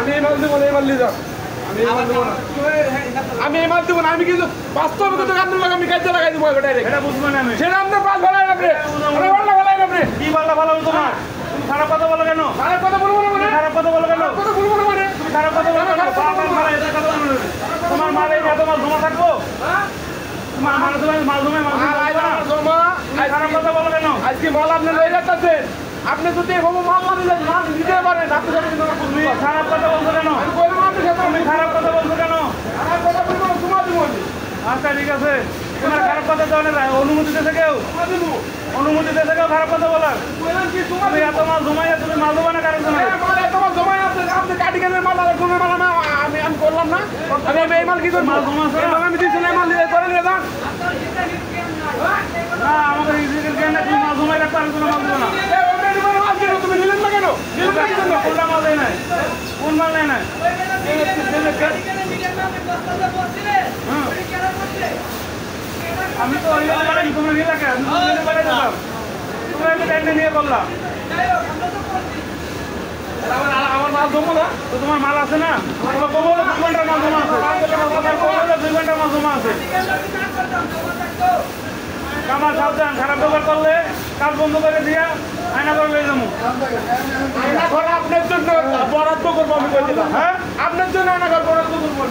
আমি এই মাল দেবো না, আমি কিন্তু বাস্তবে কিন্তু আমি কাজে লাগাই দেবো এটা বুঝবো না আমি সেটা আপনার পাল ভালো আপনি কি পাল্লা ভালো তোমার তুমি খারাপ কথা বলো কেন? খারাপ কথা বলবো না মানে খারাপ কথা বলো কেন? কথা বলবো না মানে তুমি খারাপ কথা বলো কেন? তোমার মাল এই এত মাল জমা থাকবো তোমার মাল জমা খারাপ কথা বলো কেন? আজকে মাল আপনি লয়ে যাচ্ছে আপনি যদি এভাবে মাল না দিলে মাল দিতে পারেন আপনি তুমি খারাপ কথা বলছো কেন? তুমি খারাপ কথা বলছো কেন? খারাপ কথা বলবো তোমার দিব। আচ্ছা ঠিক আছে, তোমার খারাপ কথা দেওয়ার অনুমতি দিয়েছে কেউ? অনুমতি দিয়েছে কেউ খারাপ কথা বলার? তুমি এত মাল জমাইয়া তুমি মাল দেবো না কারণ এত মাল জমাই আপনি কাটি কেন মাল আমি করলাম না, আমি এই মাল কি করবো? মাল জমাছে আমি দিচ্ছি না, মাল দিয়ে করে নিয়ে যান না আমাদের তুমি মাল জমাই রাখতে আমি কোনো মাল দেবো না। তুমি নিলেন না কেন? কোনটা মাল দেয় নাই? কোন মাল নেয় নাই? আমি তো তোমরা নিয়ে রাখে তুমি নিয়ে করলাম আমার মাল জমো না তো তোমার মাল আছে না? তোমার কমলে 2 ঘন্টার মাল জমা আছে, কমলে 2 ঘন্টার মাল জমা আছে। আমার সাবধান, খারাপ ব্যবহার করলে কাজ বন্ধ করে দিয়া আয়না করে লয়ে যাবো। আপনার জন্য বরাদ্দ করবো আমি, হ্যাঁ আপনার জন্য আয়না ঘর বরাদ্দ করবো।